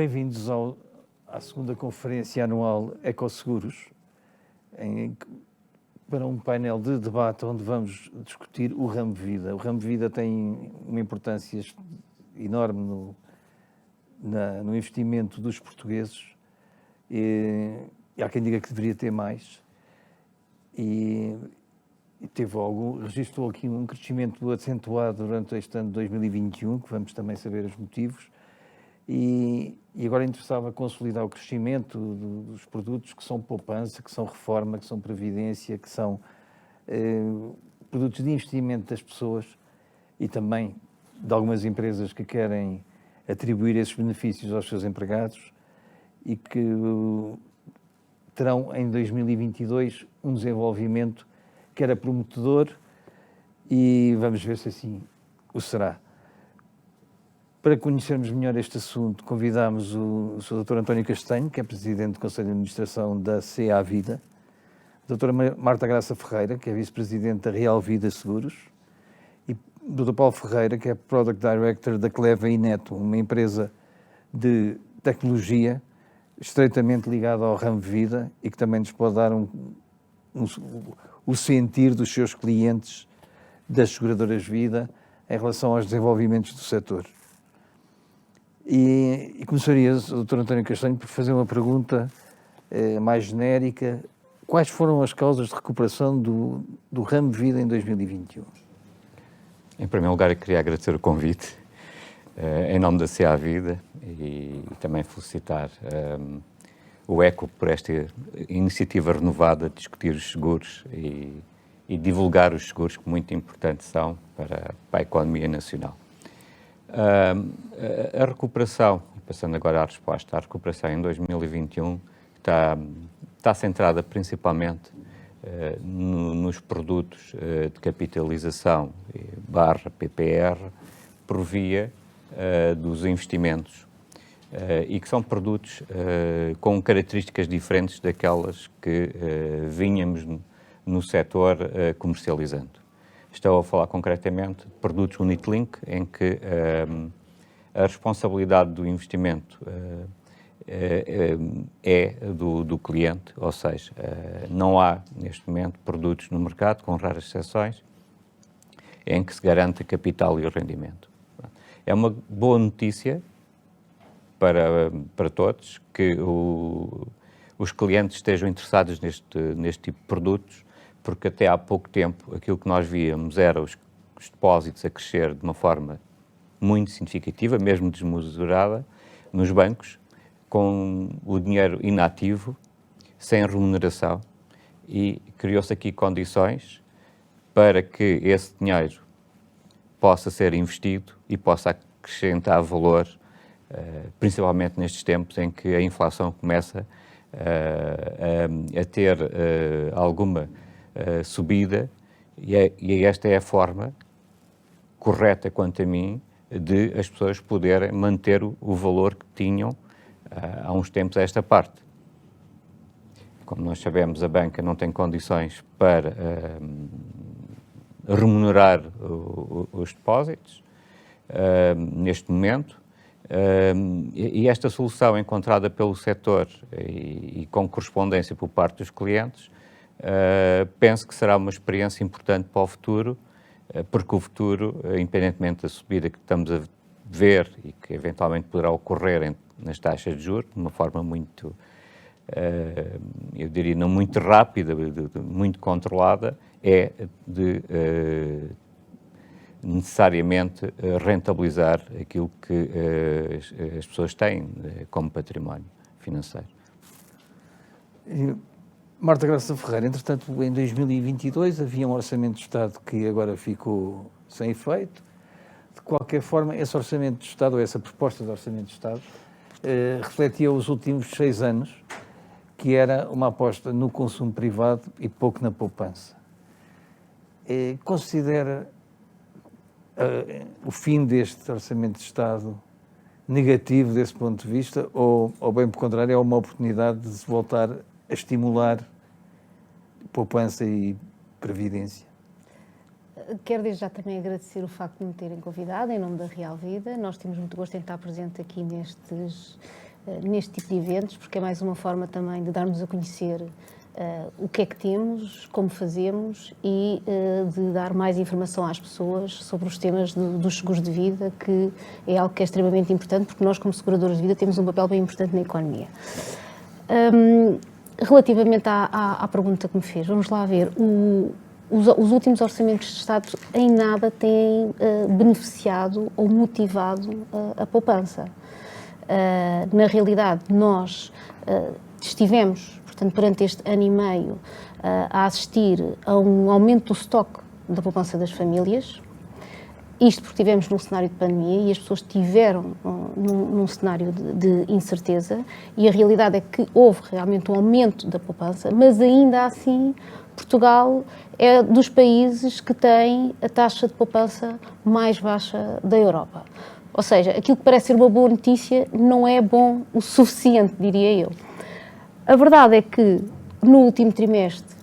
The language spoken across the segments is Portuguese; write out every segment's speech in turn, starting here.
Bem-vindos à segunda conferência anual Ecoseguros, para um painel de debate onde vamos discutir o ramo vida. O ramo vida tem uma importância enorme no investimento dos portugueses e há quem diga que deveria ter mais. E registrou aqui um crescimento acentuado durante este ano de 2021, que vamos também saber os motivos. E agora interessava consolidar o crescimento dos produtos que são poupança, que são reforma, que são previdência, que são produtos de investimento das pessoas e também de algumas empresas que querem atribuir esses benefícios aos seus empregados e que terão em 2022 um desenvolvimento que era prometedor e vamos ver se assim o será. Para conhecermos melhor este assunto, convidámos o Sr. Dr. António Castanho, que é Presidente do Conselho de Administração da CA Vida, a Dra. Marta Graça Ferreira, que é Vice-Presidente da Real Vida Seguros, e o Dr. Paulo Ferreira, que é Product Director da Cleva e Neto, uma empresa de tecnologia estreitamente ligada ao ramo vida e que também nos pode dar o sentir dos seus clientes das seguradoras vida em relação aos desenvolvimentos do setor. E começaria, Dr. António Castanho, por fazer uma pergunta mais genérica. Quais foram as causas de recuperação do ramo vida em 2021? Em primeiro lugar, eu queria agradecer o convite em nome da CA Vida e também felicitar o ECO por esta iniciativa renovada de discutir os seguros e divulgar os seguros, que muito importantes são para a economia nacional. A recuperação, passando agora à resposta, a recuperação em 2021 está centrada principalmente nos produtos de capitalização / PPR por via dos investimentos e que são produtos com características diferentes daquelas que vínhamos no setor comercializando. Estou a falar concretamente de produtos Unit-Link, em que a responsabilidade do investimento é do cliente, ou seja, não há neste momento produtos no mercado, com raras exceções, em que se garante capital e o rendimento. É uma boa notícia para todos que os clientes estejam interessados neste tipo de produtos, porque até há pouco tempo aquilo que nós víamos era os depósitos a crescer de uma forma muito significativa, mesmo desmesurada, nos bancos, com o dinheiro inativo, sem remuneração, e criou-se aqui condições para que esse dinheiro possa ser investido e possa acrescentar valor, principalmente nestes tempos em que a inflação começa a ter alguma subida, e esta é a forma correta, quanto a mim, de as pessoas poderem manter o valor que tinham há uns tempos a esta parte. Como nós sabemos, a banca não tem condições para remunerar os depósitos neste momento, e esta solução encontrada pelo setor e com correspondência por parte dos clientes, penso que será uma experiência importante para o futuro, porque o futuro, independentemente da subida que estamos a ver e que eventualmente poderá ocorrer nas taxas de juros, de uma forma muito, eu diria, não muito rápida, muito controlada, é de necessariamente rentabilizar aquilo que as pessoas têm como património financeiro. Marta Graça Ferreira, entretanto, em 2022 havia um orçamento de Estado que agora ficou sem efeito. De qualquer forma, esse orçamento de Estado, ou essa proposta de orçamento de Estado, refletia os últimos 6 anos, que era uma aposta no consumo privado e pouco na poupança. Considera o fim deste orçamento de Estado negativo desse ponto de vista, ou bem pelo contrário, é uma oportunidade de se voltar a estimular poupança e previdência? Quero desde já também agradecer o facto de me terem convidado em nome da Real Vida. Nós temos muito gosto em estar presente aqui neste tipo de eventos, porque é mais uma forma também de darmos a conhecer o que é que temos, como fazemos e de dar mais informação às pessoas sobre os temas dos seguros de vida, que é algo que é extremamente importante, porque nós, como seguradoras de vida, temos um papel bem importante na economia. Relativamente à pergunta que me fez, vamos lá ver. Os últimos orçamentos de Estado em nada têm beneficiado ou motivado a poupança. Na realidade, nós estivemos, portanto, perante este ano e meio, a assistir a um aumento do estoque da poupança das famílias. Isto porque estivemos num cenário de pandemia e as pessoas estiveram num cenário de incerteza, e a realidade é que houve realmente um aumento da poupança, mas ainda assim Portugal é dos países que tem a taxa de poupança mais baixa da Europa. Ou seja, aquilo que parece ser uma boa notícia não é bom o suficiente, diria eu. A verdade é que no último trimestre,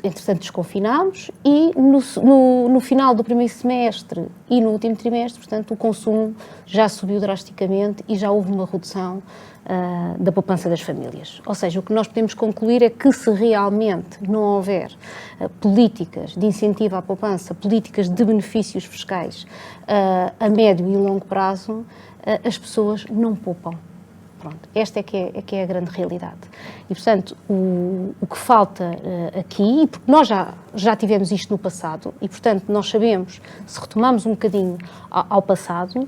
entretanto, desconfinámos e no final do primeiro semestre e no último trimestre, portanto, o consumo já subiu drasticamente e já houve uma redução da poupança das famílias. Ou seja, o que nós podemos concluir é que se realmente não houver políticas de incentivo à poupança, políticas de benefícios fiscais a médio e longo prazo, as pessoas não poupam. Pronto, esta é que é a grande realidade. E, portanto, o que falta aqui, porque nós já tivemos isto no passado, e, portanto, nós sabemos, se retomamos um bocadinho ao passado,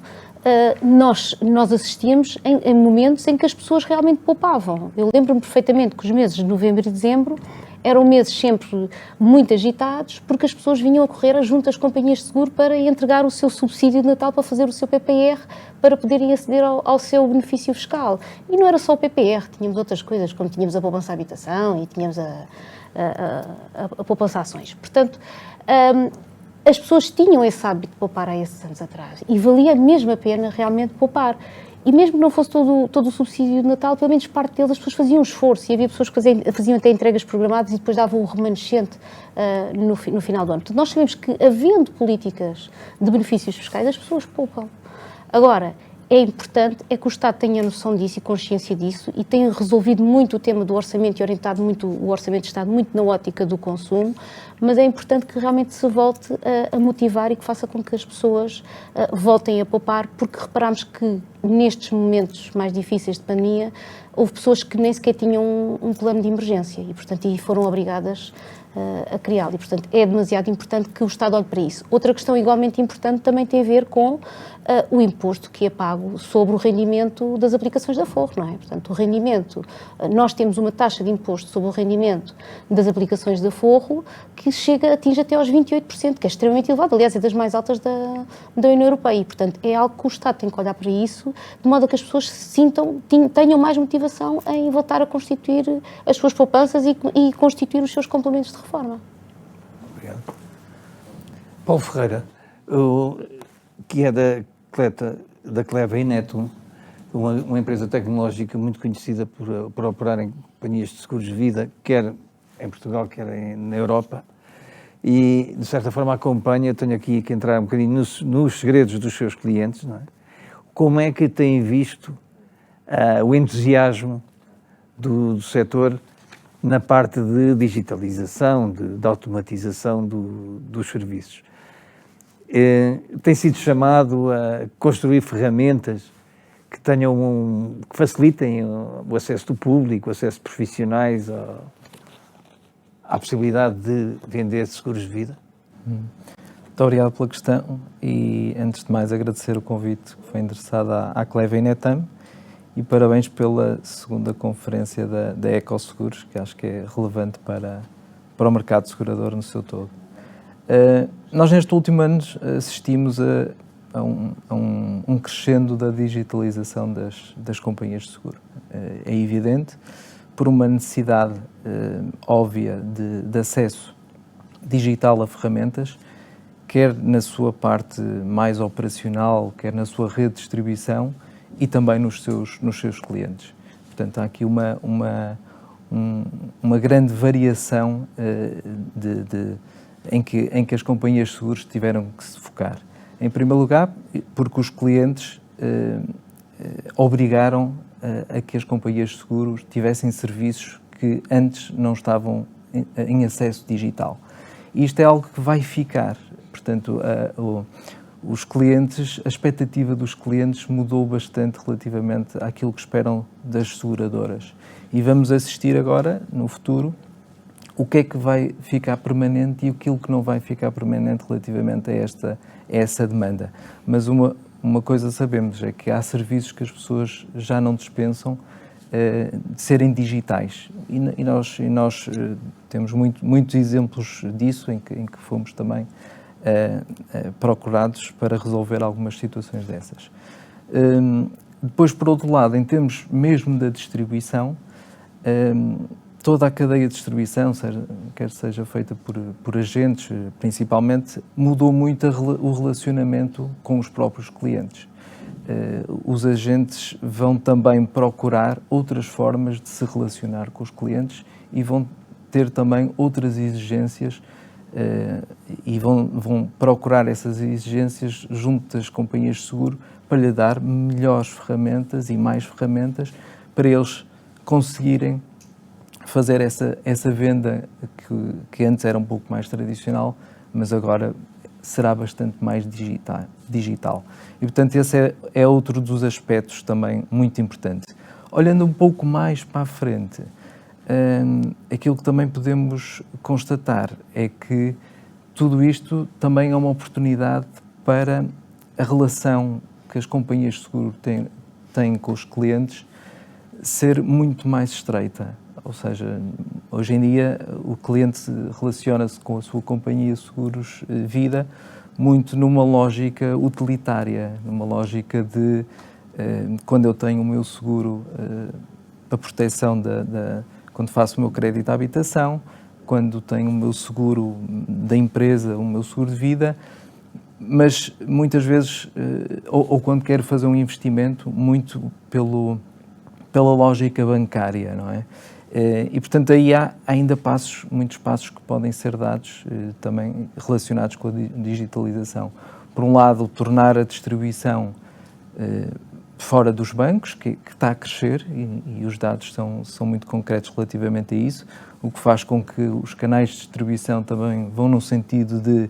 nós assistíamos em momentos em que as pessoas realmente poupavam. Eu lembro-me perfeitamente que os meses de novembro e dezembro eram meses sempre muito agitados, porque as pessoas vinham a correr junto às companhias de seguro para entregar o seu subsídio de Natal, para fazer o seu PPR, para poderem aceder ao seu benefício fiscal. E não era só o PPR, tínhamos outras coisas, como tínhamos a poupança à habitação e tínhamos a poupança ações. Portanto, as pessoas tinham esse hábito de poupar há esses anos atrás e valia mesmo a pena realmente poupar. E mesmo que não fosse todo o subsídio de Natal, pelo menos parte deles, as pessoas faziam um esforço, e havia pessoas que faziam até entregas programadas e depois davam o remanescente no final do ano. Portanto, nós sabemos que, havendo políticas de benefícios fiscais, as pessoas poupam. Agora, é importante que o Estado tenha noção disso e consciência disso e tenha resolvido muito o tema do orçamento e orientado muito o orçamento de Estado muito na ótica do consumo, mas é importante que realmente se volte a motivar e que faça com que as pessoas voltem a poupar, porque reparamos que nestes momentos mais difíceis de pandemia houve pessoas que nem sequer tinham um plano de emergência e, portanto, foram obrigadas a criá-lo. E, portanto, é demasiado importante que o Estado olhe para isso. Outra questão igualmente importante também tem a ver com o imposto que é pago sobre o rendimento das aplicações da Forro, não é? Portanto, o rendimento, nós temos uma taxa de imposto sobre o rendimento das aplicações da Forro que atinge até aos 28%, que é extremamente elevado, aliás, é das mais altas da União Europeia. E, portanto, é algo que o Estado tem que olhar para isso, de modo a que as pessoas se tenham mais motivação em voltar a constituir as suas poupanças e constituir os seus complementos de reforma. Obrigado. Paulo Ferreira, que é da Cleva e Neto, uma empresa tecnológica muito conhecida por operar em companhias de seguros de vida, quer em Portugal, quer na Europa, e de certa forma acompanha, tenho aqui que entrar um bocadinho nos segredos dos seus clientes, não é? Como é que tem visto o entusiasmo do setor na parte de digitalização, de automatização dos serviços? Tem sido chamado a construir ferramentas que que facilitem o acesso do público, o acesso de profissionais à possibilidade de vender seguros de vida? Muito obrigado pela questão e, antes de mais, agradecer o convite que foi endereçado à Cleva e Netam e parabéns pela segunda conferência da Ecoseguros, que acho que é relevante para o mercado segurador no seu todo. Nós, neste último ano, assistimos a um crescendo da digitalização das companhias de seguro. É evidente, por uma necessidade óbvia de acesso digital a ferramentas, quer na sua parte mais operacional, quer na sua rede de distribuição e também nos seus clientes. Portanto, há aqui uma grande variação em que as companhias de seguros tiveram que se focar. Em primeiro lugar, porque os clientes obrigaram a que as companhias de seguros tivessem serviços que antes não estavam em acesso digital. E isto é algo que vai ficar. Portanto, os clientes, a expectativa dos clientes mudou bastante relativamente àquilo que esperam das seguradoras. E vamos assistir agora, no futuro, o que é que vai ficar permanente e aquilo que não vai ficar permanente relativamente a essa demanda. Mas uma coisa sabemos, é que há serviços que as pessoas já não dispensam de serem digitais. E nós temos muitos exemplos disso, em que fomos também procurados para resolver algumas situações dessas. Depois, por outro lado, em termos mesmo da distribuição, toda a cadeia de distribuição, quer seja feita por agentes, principalmente, mudou muito o relacionamento com os próprios clientes. Os agentes vão também procurar outras formas de se relacionar com os clientes e vão ter também outras exigências e vão procurar essas exigências junto das companhias de seguro para lhe dar melhores ferramentas e mais ferramentas para eles conseguirem fazer essa venda que antes era um pouco mais tradicional, mas agora será bastante mais digital. E, portanto, esse é outro dos aspectos também muito importante. Olhando um pouco mais para a frente, aquilo que também podemos constatar é que tudo isto também é uma oportunidade para a relação que as companhias de seguro têm com os clientes ser muito mais estreita. Ou seja, hoje em dia o cliente relaciona-se com a sua companhia de seguros vida muito numa lógica utilitária, numa lógica de quando eu tenho o meu seguro para proteção quando faço o meu crédito à habitação, quando tenho o meu seguro da empresa, o meu seguro de vida, mas muitas vezes, ou quando quero fazer um investimento, muito pela lógica bancária, não é? E, portanto, aí há ainda muitos passos que podem ser dados também relacionados com a digitalização. Por um lado, tornar a distribuição fora dos bancos, que está a crescer, e os dados são muito concretos relativamente a isso, o que faz com que os canais de distribuição também vão no sentido de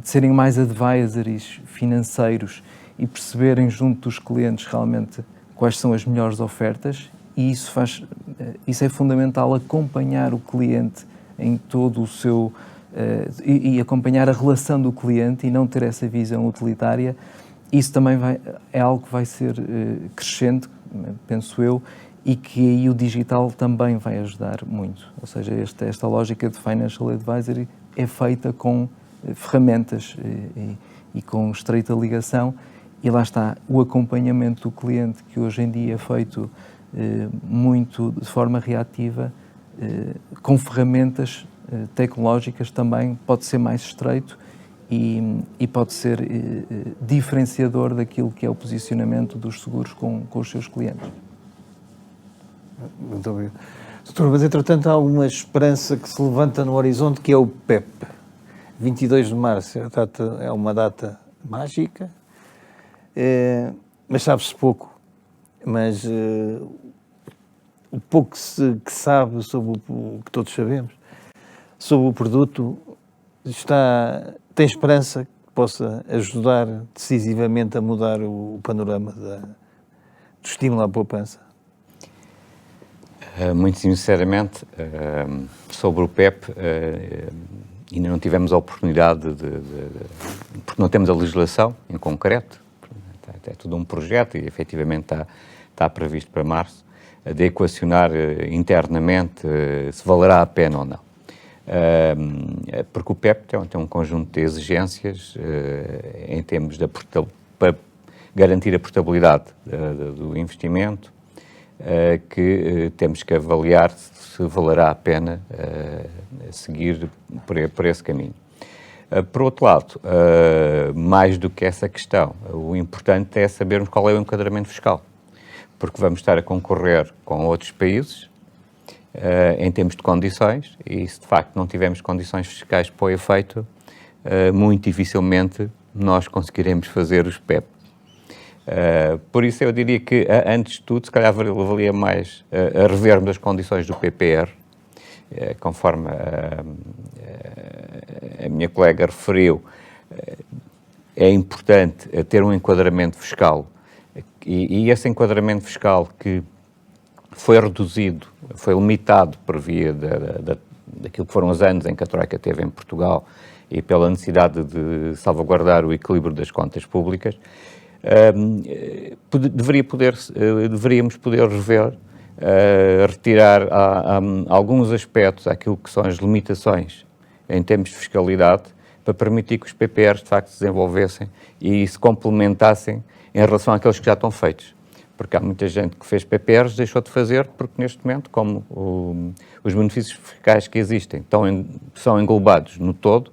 serem mais advisories financeiros e perceberem junto dos clientes realmente quais são as melhores ofertas. E isso é fundamental, acompanhar o cliente em todo o seu... e acompanhar a relação do cliente e não ter essa visão utilitária. Isso também é algo que vai ser crescente, penso eu, e que aí o digital também vai ajudar muito. Ou seja, esta lógica de Financial Advisory é feita com ferramentas e com estreita ligação, e lá está o acompanhamento do cliente, que hoje em dia é feito muito de forma reativa, com ferramentas tecnológicas também pode ser mais estreito e pode ser diferenciador daquilo que é o posicionamento dos seguros com os seus clientes. Muito obrigado. Doutor, mas entretanto há uma esperança que se levanta no horizonte, que é o PEP. 22 de março é uma data mágica, mas sabe-se pouco. Mas o pouco que sabe sobre o que todos sabemos, sobre o produto, tem esperança que possa ajudar decisivamente a mudar o panorama do estímulo à poupança? Muito sinceramente, sobre o PEP, ainda não tivemos a oportunidade porque não temos a legislação em concreto, é tudo um projeto e efetivamente está previsto para março, de equacionar internamente se valerá a pena ou não. Porque o PEP tem um conjunto de exigências em termos para garantir a portabilidade do investimento, que temos que avaliar se valerá a pena seguir por esse caminho. Por outro lado, mais do que essa questão, o importante é sabermos qual é o enquadramento fiscal, porque vamos estar a concorrer com outros países em termos de condições, e se de facto não tivermos condições fiscais para o efeito, muito dificilmente nós conseguiremos fazer os PEP. Por isso eu diria que, antes de tudo, se calhar valia mais a revermos as condições do PPR, conforme a minha colega referiu. É importante ter um enquadramento fiscal e esse enquadramento fiscal que foi reduzido, foi limitado por via daquilo que foram os anos em que a Troika teve em Portugal e pela necessidade de salvaguardar o equilíbrio das contas públicas, deveríamos poder rever, retirar alguns aspectos àquilo que são as limitações em termos de fiscalidade, para permitir que os PPRs de facto se desenvolvessem e se complementassem em relação àqueles que já estão feitos. Porque há muita gente que fez PPRs, deixou de fazer, porque neste momento, como os benefícios fiscais que existem são englobados no todo,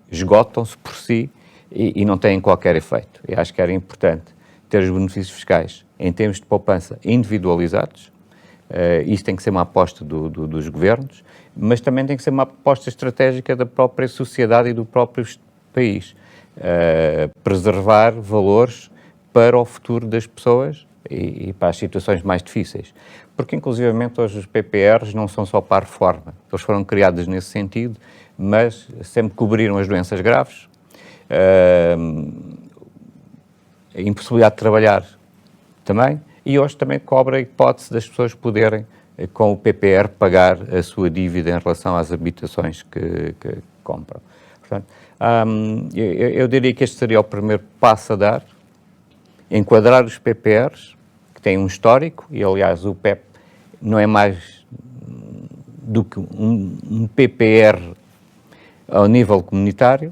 esgotam-se por si e não têm qualquer efeito. E acho que era importante ter os benefícios fiscais em termos de poupança individualizados. Isso tem que ser uma aposta dos governos, mas também tem que ser uma aposta estratégica da própria sociedade e do próprio país. Preservar valores para o futuro das pessoas e para as situações mais difíceis. Porque, inclusivamente, hoje os PPRs não são só para a reforma. Eles foram criados nesse sentido, mas sempre cobriram as doenças graves, a impossibilidade de trabalhar também, e hoje também cobra a hipótese das pessoas poderem, com o PPR, pagar a sua dívida em relação às habitações que compram. Portanto, eu diria que este seria o primeiro passo a dar, enquadrar os PPRs, que têm um histórico, e aliás o PEP não é mais do que um PPR ao nível comunitário,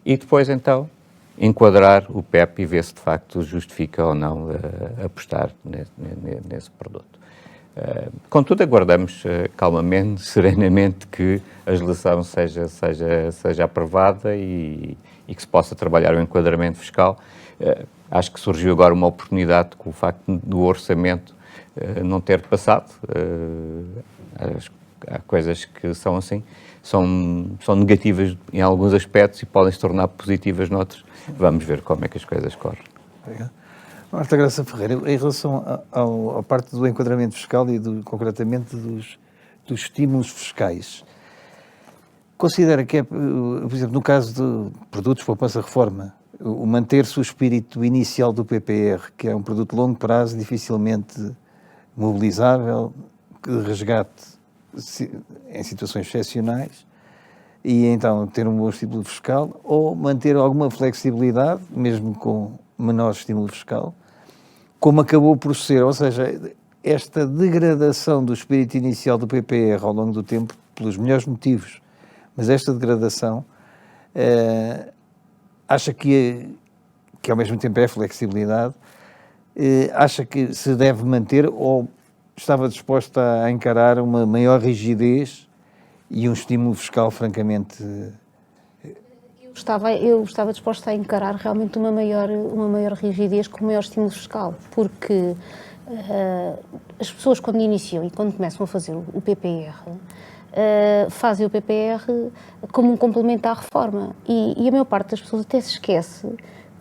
e depois então enquadrar o PEP e ver se de facto justifica ou não apostar nesse produto. Contudo, aguardamos calmamente, serenamente, que a legislação seja aprovada e que se possa trabalhar o enquadramento fiscal. Acho que surgiu agora uma oportunidade com o facto do orçamento não ter passado. Há coisas que são assim, são negativas em alguns aspectos e podem se tornar positivas noutros. Vamos ver como é que as coisas correm. Obrigado. Marta Graça Ferreira, em relação à parte do enquadramento fiscal e concretamente dos estímulos fiscais, considera que, por exemplo, no caso de produtos poupança reforma, o manter-se o espírito inicial do PPR, que é um produto de longo prazo, dificilmente mobilizável, de resgate em situações excepcionais, e então ter um bom estímulo fiscal, ou manter alguma flexibilidade, mesmo com menor estímulo fiscal, como acabou por ser, ou seja, esta degradação do espírito inicial do PPR ao longo do tempo, pelos melhores motivos, mas esta degradação, acha que ao mesmo tempo é flexibilidade, acha que se deve manter ou estava disposta a encarar uma maior rigidez e um estímulo fiscal francamente... Eu estava disposta a encarar realmente uma maior rigidez com o maior estímulo fiscal, porque as pessoas quando iniciam e quando começam a fazer o PPR, fazem o PPR como um complemento à reforma e a maior parte das pessoas até se esquece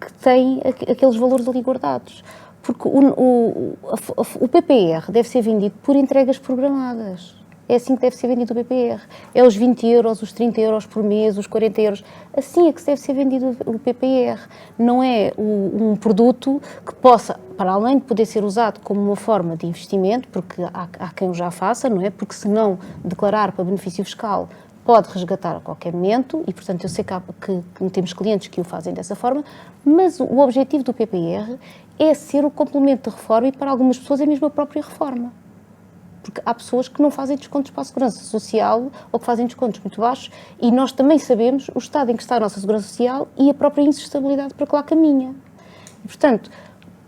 que tem aqueles valores ali guardados, porque o PPR deve ser vendido por entregas programadas. É assim que deve ser vendido o PPR. É os 20 euros, os 30 euros por mês, os 40 euros. Assim é que deve ser vendido o PPR. Não é um produto que possa, para além de poder ser usado como uma forma de investimento, porque há quem o já faça, não é? Porque se não declarar para benefício fiscal, pode resgatar a qualquer momento e, portanto, eu sei que temos clientes que o fazem dessa forma, mas o objetivo do PPR é ser o complemento de reforma e, para algumas pessoas, é mesmo a própria reforma. Porque há pessoas que não fazem descontos para a segurança social ou que fazem descontos muito baixos e nós também sabemos o estado em que está a nossa segurança social e a própria insustentabilidade para que lá caminha. E, portanto,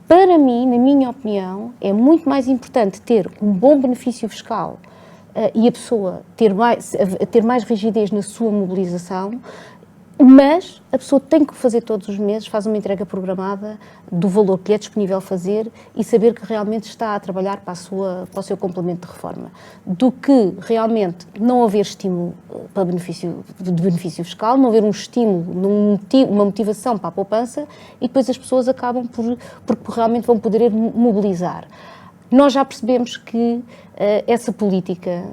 para mim, na minha opinião, é muito mais importante ter um bom benefício fiscal e a pessoa ter mais rigidez na sua mobilização Mas a pessoa tem que fazer todos os meses, faz uma entrega programada do valor que lhe é disponível fazer e saber que realmente está a trabalhar para o seu complemento de reforma. Do que realmente não haver estímulo para de benefício fiscal, não haver um estímulo, uma motivação para a poupança e depois as pessoas acabam porque realmente vão poder mobilizar. Nós já percebemos que essa política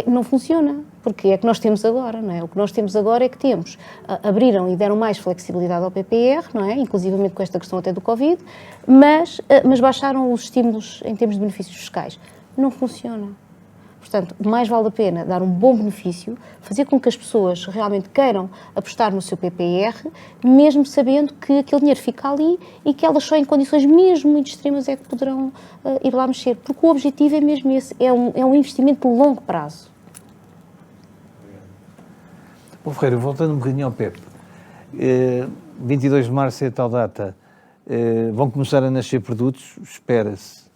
não funciona, porque é que nós temos agora, não é? O que nós temos agora é que abriram e deram mais flexibilidade ao PPR, não é? Inclusivamente com esta questão até do Covid, mas baixaram os estímulos em termos de benefícios fiscais. Não funciona. Portanto, mais vale a pena dar um bom benefício, fazer com que as pessoas realmente queiram apostar no seu PPR, mesmo sabendo que aquele dinheiro fica ali e que elas só em condições mesmo muito extremas é que poderão ir lá mexer. Porque o objetivo é mesmo esse, é um investimento de longo prazo. Bom, Ferreira, voltando um bocadinho ao PEP, 22 de março é a tal data, vão começar a nascer produtos, espera-se.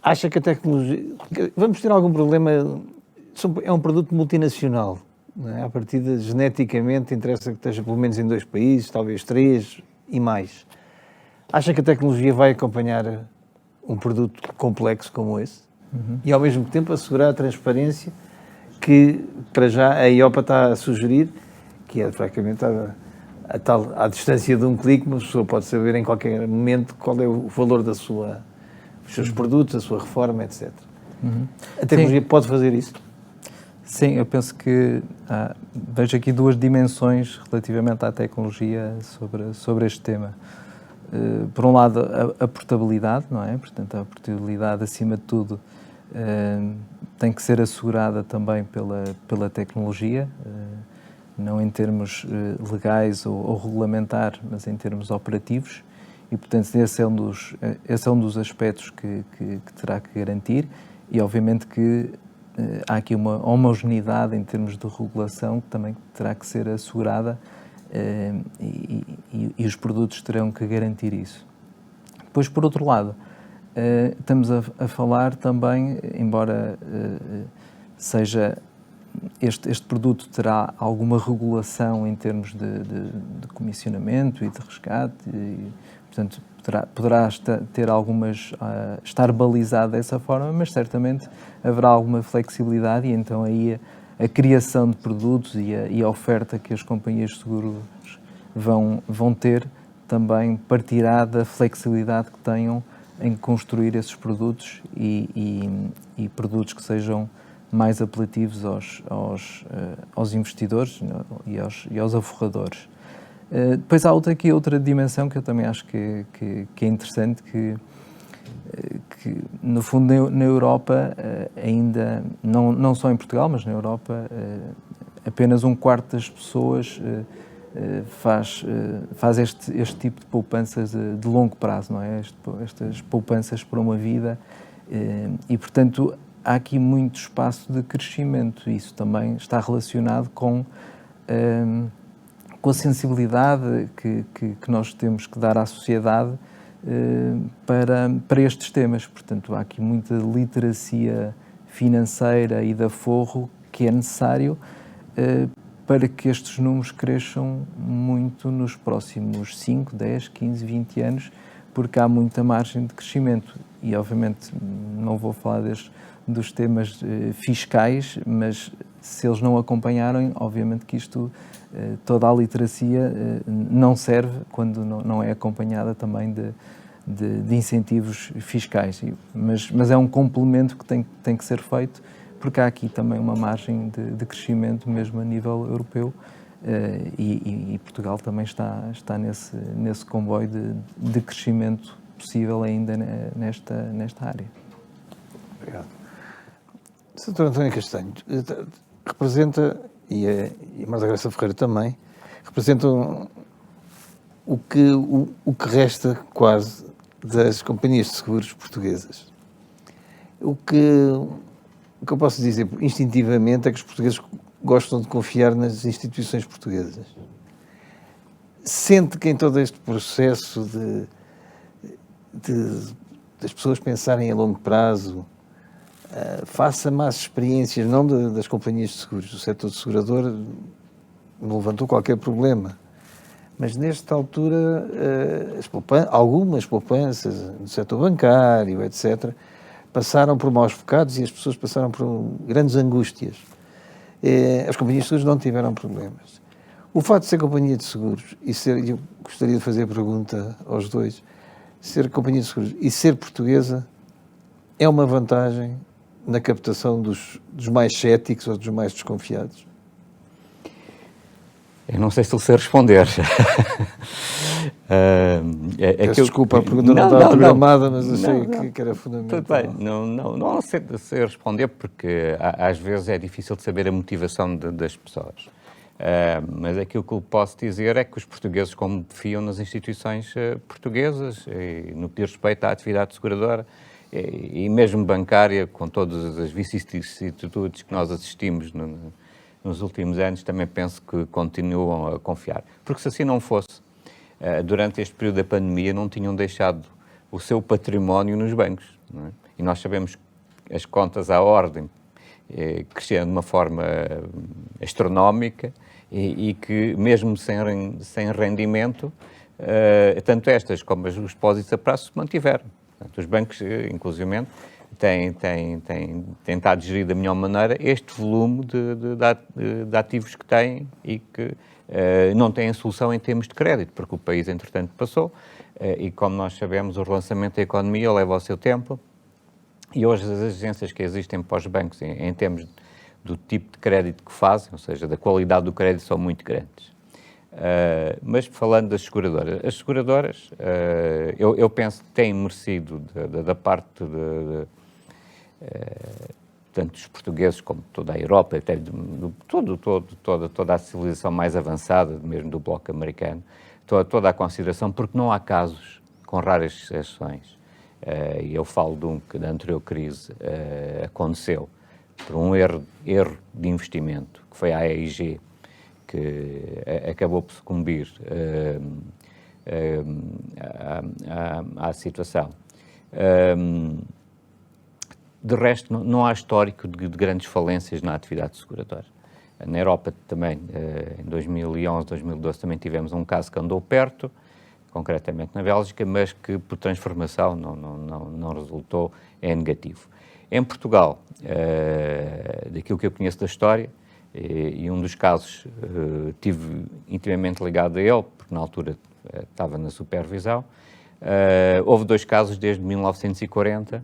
Acha que a tecnologia... Vamos ter algum problema? É um produto multinacional, não é? À partida, geneticamente, interessa que esteja pelo menos em 2 países, talvez 3 e mais. Acha que a tecnologia vai acompanhar um produto complexo como esse? E, ao mesmo tempo, assegurar a transparência que, para já, a IOPA está a sugerir, que é, francamente, à distância de um clique, uma pessoa pode saber em qualquer momento qual é o valor dos seus produtos, a sua reforma, etc. A tecnologia pode fazer isso? Sim, eu penso que vejo aqui 2 dimensões relativamente à tecnologia sobre este tema. Por um lado, a portabilidade, não é? Portanto, a portabilidade, acima de tudo, tem que ser assegurada também pela tecnologia, não em termos legais ou regulamentar, mas em termos operativos. E, portanto, esse é um dos aspectos que terá que garantir e, obviamente, que há aqui uma homogeneidade em termos de regulação que também terá que ser assegurada e os produtos terão que garantir isso. Depois, por outro lado, estamos a falar também, embora seja este produto terá alguma regulação em termos de comissionamento e de resgate, e, portanto, poderá ter estar balizado dessa forma, mas certamente haverá alguma flexibilidade e então aí a criação de produtos e a oferta que as companhias de seguros vão ter também partirá da flexibilidade que tenham em construir esses produtos e produtos que sejam mais apelativos aos investidores e aos aforradores. Depois há outra dimensão que eu também acho que é interessante, que no fundo na Europa ainda, não só em Portugal, mas na Europa, apenas 1/4 das pessoas faz este tipo de poupanças de longo prazo, não é? Estas poupanças para uma vida e, portanto, há aqui muito espaço de crescimento. Isso também está relacionado com a sensibilidade que nós temos que dar à sociedade para estes temas. Portanto, há aqui muita literacia financeira e de aforro que é necessário para que estes números cresçam muito nos próximos 5, 10, 15, 20 anos, porque há muita margem de crescimento. E, obviamente, não vou falar dos temas fiscais, mas se eles não acompanharem, obviamente que toda a literacia não serve quando não é acompanhada também de incentivos fiscais. Mas é um complemento que tem que ser feito, porque há aqui também uma margem de crescimento, mesmo a nível europeu, e Portugal também está nesse comboio de crescimento possível ainda nesta área. Obrigado. Sr. António Castanho representa, e a Marta Graça Ferreira também, representam o que resta quase das companhias de seguros portuguesas. O que eu posso dizer instintivamente é que os portugueses gostam de confiar nas instituições portuguesas. Sente que em todo este processo das pessoas pensarem a longo prazo, faça más experiências, não das companhias de seguros, do setor segurador, não levantou qualquer problema. Mas nesta altura, algumas poupanças no setor bancário, etc., passaram por maus bocados e as pessoas passaram por grandes angústias. As companhias de seguros não tiveram problemas. O facto de ser companhia de seguros, eu gostaria de fazer a pergunta aos dois, ser companhia de seguros e ser portuguesa é uma vantagem na captação dos mais céticos ou dos mais desconfiados? Eu não sei se ele sei responder. Desculpa, a pergunta não estava programada, mas achei que era fundamental. Tudo bem, não sei responder porque às vezes é difícil de saber a motivação das pessoas. Mas aquilo que eu posso dizer é que os portugueses confiam nas instituições portuguesas, e no que diz respeito à atividade seguradora e mesmo bancária, com todas as vicissitudes que nós assistimos nos últimos anos, também penso que continuam a confiar. Porque se assim não fosse, durante este período da pandemia não tinham deixado o seu património nos bancos. Não é? E nós sabemos que as contas à ordem cresceram de uma forma astronómica e que mesmo sem rendimento, tanto estas como os depósitos a prazo se mantiveram. Portanto, os bancos, inclusivamente, têm tentado gerir da melhor maneira este volume de ativos que têm e que não têm solução em termos de crédito, porque o país, entretanto, passou e, como nós sabemos, o relançamento da economia leva ao seu tempo e hoje as exigências que existem para os bancos em termos do tipo de crédito que fazem, ou seja, da qualidade do crédito, são muito grandes. Mas falando das seguradoras, as seguradoras, eu penso que têm merecido da parte tanto dos portugueses como toda a Europa, até toda a civilização mais avançada, mesmo do bloco americano, toda a consideração, porque não há casos, com raras exceções, e eu falo de um que na anterior crise aconteceu, por um erro de investimento, que foi a AEG, que acabou por sucumbir à situação. De resto, não há histórico de grandes falências na atividade seguradora. Na Europa também, em 2011, 2012, também tivemos um caso que andou perto, concretamente na Bélgica, mas que por transformação não resultou, é negativo. Em Portugal, daquilo que eu conheço da história, e um dos casos tive intimamente ligado a ele, porque na altura estava na supervisão, houve 2 casos desde 1940,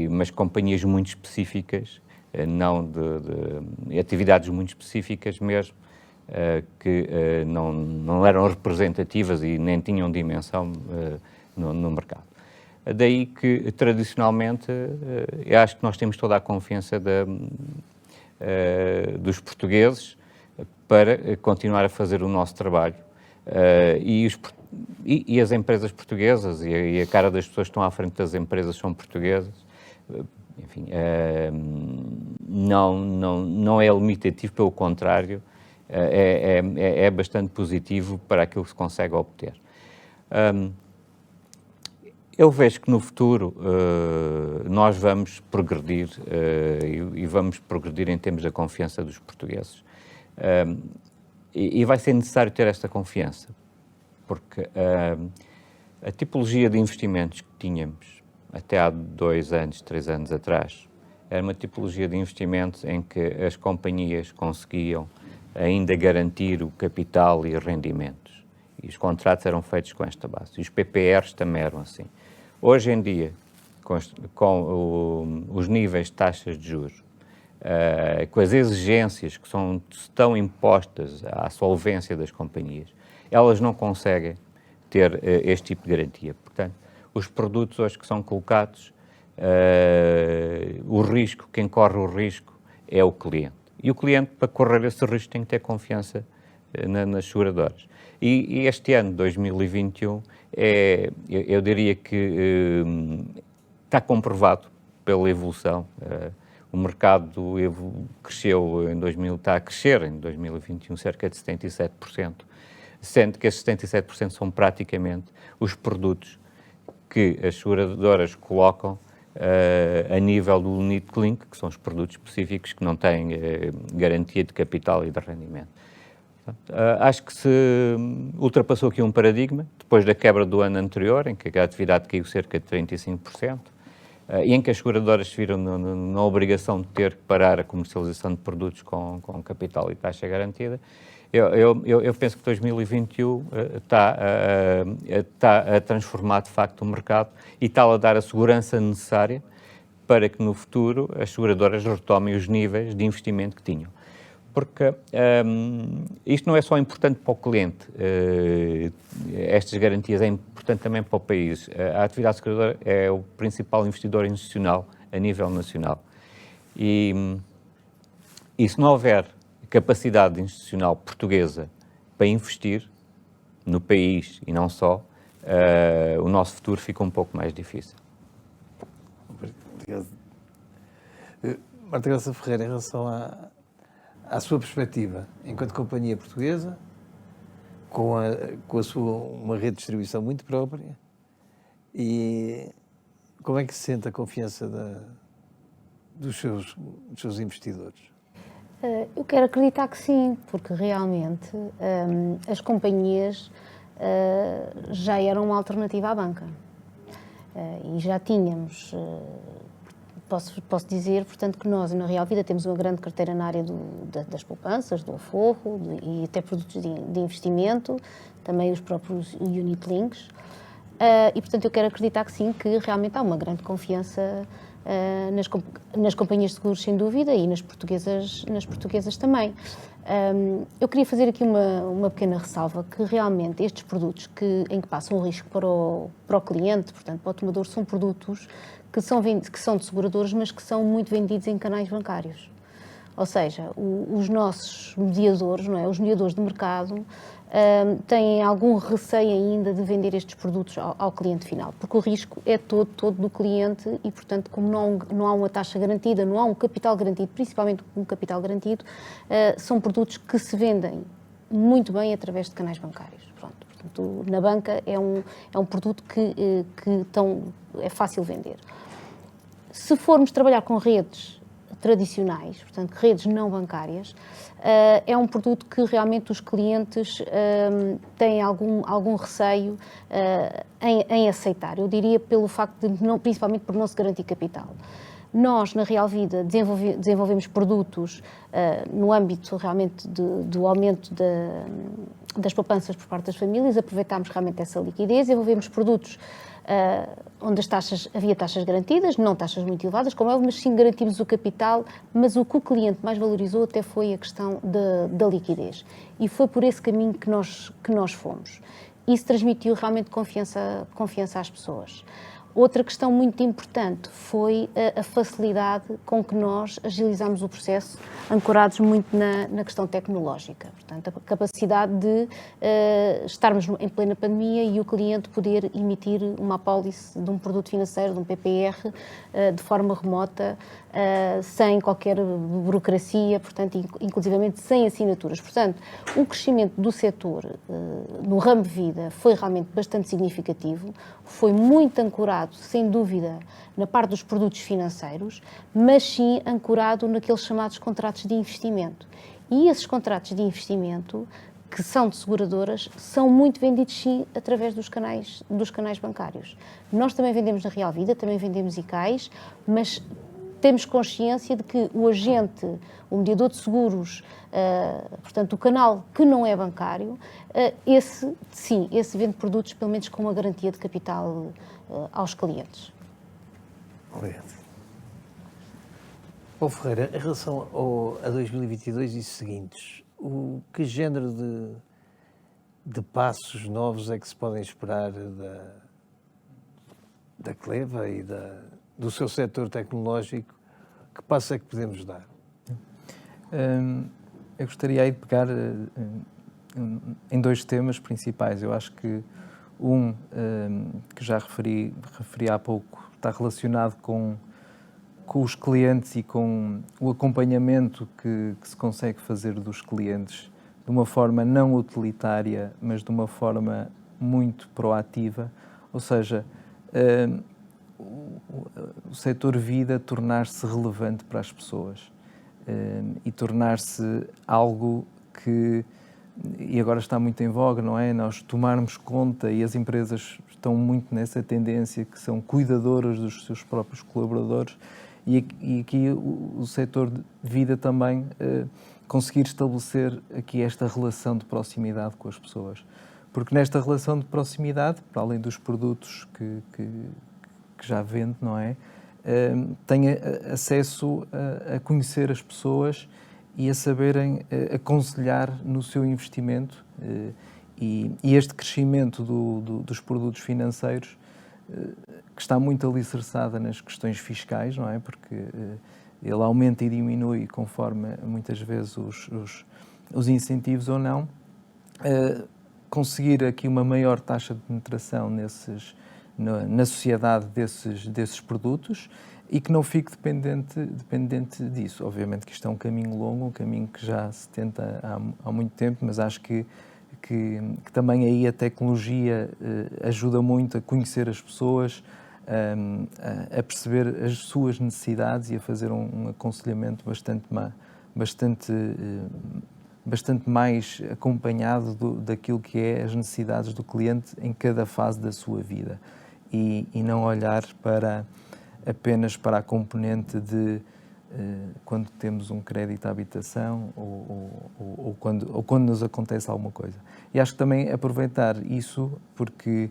mas companhias muito específicas, não de atividades muito específicas mesmo, que não eram representativas e nem tinham dimensão no mercado. Daí que, tradicionalmente, eu acho que nós temos toda a confiança dos portugueses para continuar a fazer o nosso trabalho. E as empresas portuguesas, e a cara das pessoas que estão à frente das empresas são portuguesas, enfim, não é limitativo, pelo contrário, é bastante positivo para aquilo que se consegue obter. Eu vejo que no futuro nós vamos progredir e vamos progredir em termos da confiança dos portugueses. E vai ser necessário ter esta confiança, porque a tipologia de investimentos que tínhamos até há 2 anos, 3 anos atrás, era uma tipologia de investimentos em que as companhias conseguiam ainda garantir o capital e rendimentos. E os contratos eram feitos com esta base. E os PPRs também eram assim. Hoje em dia, com os níveis de taxas de juros, com as exigências que estão impostas à solvência das companhias, elas não conseguem ter este tipo de garantia. Portanto, os produtos hoje que são colocados, quem corre o risco é o cliente. E o cliente, para correr esse risco, tem que ter confiança nas seguradoras. E este ano, 2021, eu diria que está comprovado pela evolução. O mercado cresceu está a crescer em 2021 cerca de 77%, sendo que esses 77% são praticamente os produtos que as seguradoras colocam a nível do unit link, que são os produtos específicos que não têm garantia de capital e de rendimento. Acho que se ultrapassou aqui um paradigma, depois da quebra do ano anterior, em que a atividade caiu cerca de 35%, e em que as seguradoras se viram na obrigação de ter que parar a comercialização de produtos com capital e taxa garantida. Eu penso que 2021 está a transformar, de facto, o mercado e está a dar a segurança necessária para que, no futuro, as seguradoras retomem os níveis de investimento que tinham. Porque isto não é só importante para o cliente, estas garantias é importante também para o país. A atividade seguradora é o principal investidor institucional a nível nacional. E se não houver capacidade institucional portuguesa para investir no país e não só, o nosso futuro fica um pouco mais difícil. Obrigado. Marta Graça Ferreira, em relação à sua perspectiva, enquanto companhia portuguesa, com a sua uma rede de distribuição muito própria, e como é que se sente a confiança dos seus investidores? Eu quero acreditar que sim, porque realmente as companhias já eram uma alternativa à banca. E já tínhamos, posso dizer, portanto, que nós, na Real Vida, temos uma grande carteira na área das poupanças, do aforro e até produtos de investimento, também os próprios unit links. E, portanto, eu quero acreditar que sim, que realmente há uma grande confiança nas companhias de seguros, sem dúvida, e nas portuguesas também. Eu queria fazer aqui uma pequena ressalva, que realmente estes produtos em que passam o risco para o cliente, portanto, para o tomador, são produtos que são de seguradoras, mas que são muito vendidos em canais bancários. Ou seja, os nossos mediadores, não é? Os mediadores de mercado, têm algum receio ainda de vender estes produtos ao cliente final, porque o risco é todo do cliente e, portanto, como não há uma taxa garantida, não há um capital garantido, principalmente um capital garantido, são produtos que se vendem muito bem através de canais bancários. Pronto, portanto, na banca é um produto que é fácil vender. Se formos trabalhar com redes tradicionais, portanto, redes não bancárias, é um produto que realmente os clientes têm algum receio em aceitar. Eu diria pelo facto de, principalmente por não se garantir capital. Nós, na Real Vida, desenvolvemos produtos no âmbito realmente do aumento das poupanças por parte das famílias, aproveitámos realmente essa liquidez, desenvolvemos produtos onde havia taxas garantidas, não taxas muito elevadas, como é, mas sim garantimos o capital, mas o que o cliente mais valorizou até foi a questão da liquidez. E foi por esse caminho que nós fomos. Isso transmitiu realmente confiança às pessoas. Outra questão muito importante foi a facilidade com que nós agilizámos o processo, ancorados muito na questão tecnológica. Portanto, a capacidade de estarmos em plena pandemia e o cliente poder emitir uma apólice de um produto financeiro, de um PPR, de forma remota, sem qualquer burocracia, portanto, inclusivamente sem assinaturas. Portanto, o crescimento do setor no ramo de vida foi realmente bastante significativo, foi muito ancorado, sem dúvida, na parte dos produtos financeiros, mas sim ancorado naqueles chamados contratos de investimento. E esses contratos de investimento, que são de seguradoras, são muito vendidos, sim, através dos canais bancários. Nós também vendemos na Real Vida, também vendemos ICAIs, mas temos consciência de que o agente, o mediador de seguros, portanto, o canal que não é bancário, esse vende produtos, pelo menos com uma garantia de capital aos clientes. Obrigado. Paulo Ferreira, em relação a 2022 e seguintes, que género de passos novos é que se podem esperar da Cleva e do seu setor tecnológico? Que passo é que podemos dar? Eu gostaria aí de pegar em dois temas principais. Eu acho que que já referi há pouco, está relacionado com os clientes e com o acompanhamento que se consegue fazer dos clientes de uma forma não utilitária, mas de uma forma muito proativa, ou seja, o setor vida tornar-se relevante para as pessoas e tornar-se algo que e agora está muito em voga, não é? Nós tomarmos conta, e as empresas estão muito nessa tendência, que são cuidadoras dos seus próprios colaboradores, e aqui o setor de vida também conseguir estabelecer aqui esta relação de proximidade com as pessoas. Porque nesta relação de proximidade, para além dos produtos que já vende, não é? Tem acesso a conhecer as pessoas e a saberem aconselhar no seu investimento, e este crescimento dos produtos financeiros, que está muito alicerçada nas questões fiscais, não é? Porque ele aumenta e diminui conforme muitas vezes os incentivos ou não. Conseguir aqui uma maior taxa de penetração na sociedade desses produtos, e que não fique dependente disso. Obviamente que isto é um caminho longo, um caminho que já se tenta há muito tempo, mas acho que também aí a tecnologia ajuda muito a conhecer as pessoas, a perceber as suas necessidades e a fazer um aconselhamento bastante mais acompanhado daquilo que é as necessidades do cliente em cada fase da sua vida, e não olhar apenas para a componente de quando temos um crédito à habitação ou quando nos acontece alguma coisa. E acho que também aproveitar isso, porque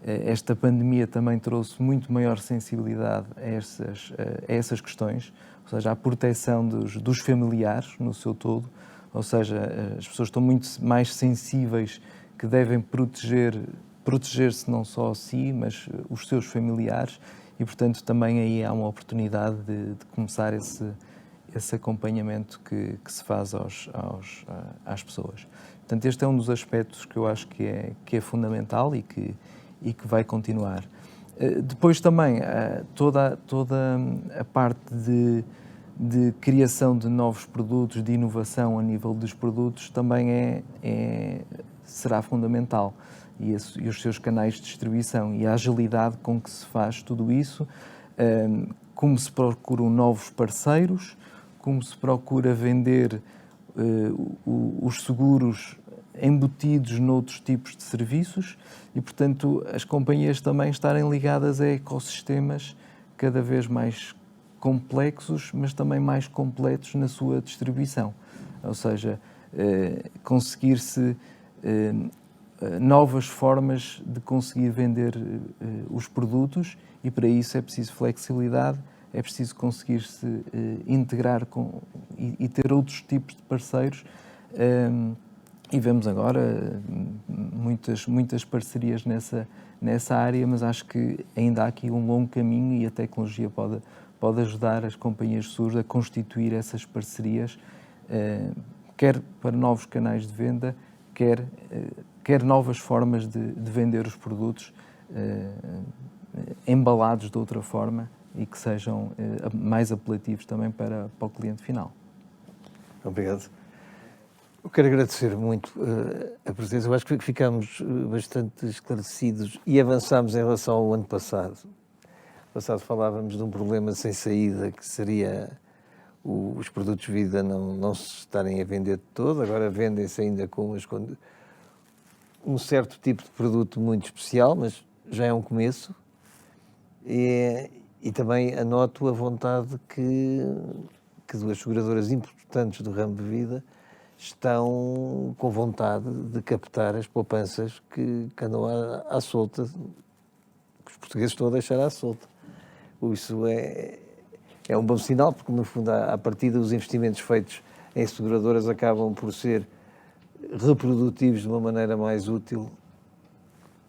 esta pandemia também trouxe muito maior sensibilidade a essas questões, ou seja, a proteção dos familiares no seu todo, ou seja, as pessoas estão muito mais sensíveis, que devem proteger-se não só a si, mas os seus familiares, e, portanto, também aí há uma oportunidade de começar esse acompanhamento que se faz às pessoas. Portanto, este é um dos aspectos que eu acho que é fundamental e que vai continuar. Depois também, toda a parte de criação de novos produtos, de inovação a nível dos produtos, também será fundamental. E os seus canais de distribuição e a agilidade com que se faz tudo isso, como se procuram novos parceiros, como se procura vender os seguros embutidos noutros tipos de serviços, e, portanto, as companhias também estarem ligadas a ecossistemas cada vez mais complexos, mas também mais completos na sua distribuição. Ou seja, conseguir-se novas formas de conseguir vender os produtos, e para isso é preciso flexibilidade, é preciso conseguir-se integrar e ter outros tipos de parceiros, e vemos agora muitas parcerias nessa área, mas acho que ainda há aqui um longo caminho, e a tecnologia pode ajudar as companhias de seguros a constituir essas parcerias, quer para novos canais de venda, quer novas formas de vender os produtos, embalados de outra forma, e que sejam mais apelativos também para o cliente final. Obrigado. Eu quero agradecer muito a presença. Eu acho que ficámos bastante esclarecidos e avançámos em relação ao ano passado. No passado falávamos de um problema sem saída, que seria os produtos de vida não se estarem a vender de todo. Agora vendem-se ainda com um certo tipo de produto muito especial, mas já é um começo. E também anoto a vontade que duas seguradoras importantes do ramo de vida estão com vontade de captar as poupanças que andam à solta, que os portugueses estão a deixar à solta. Isso é um bom sinal, porque, no fundo, à partida, os investimentos feitos em seguradoras acabam por ser reprodutivos de uma maneira mais útil,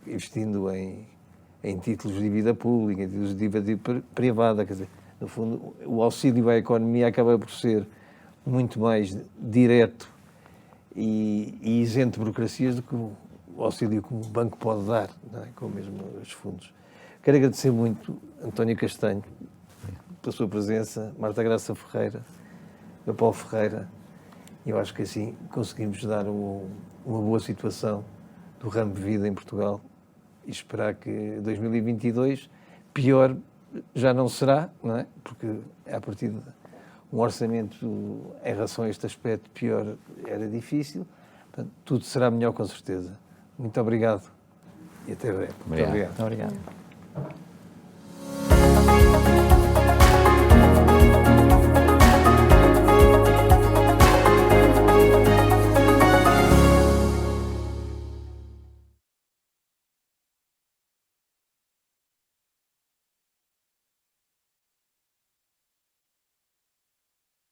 investindo em títulos de dívida pública, em títulos de dívida privada. Quer dizer, no fundo, o auxílio à economia acaba por ser muito mais direto e isento de burocracias do que o auxílio que o banco pode dar, não é? Com mesmo os fundos. Quero agradecer muito António Castanho pela sua presença, Marta Graça Ferreira, a Paulo Ferreira. Eu acho que assim conseguimos dar uma boa situação do ramo de vida em Portugal, e esperar que 2022 pior já não será, não é? Porque a partir de um orçamento em relação a este aspecto pior era difícil, Portanto, tudo será melhor com certeza. Muito obrigado e até breve. Muito Obrigado. obrigado. Muito obrigado.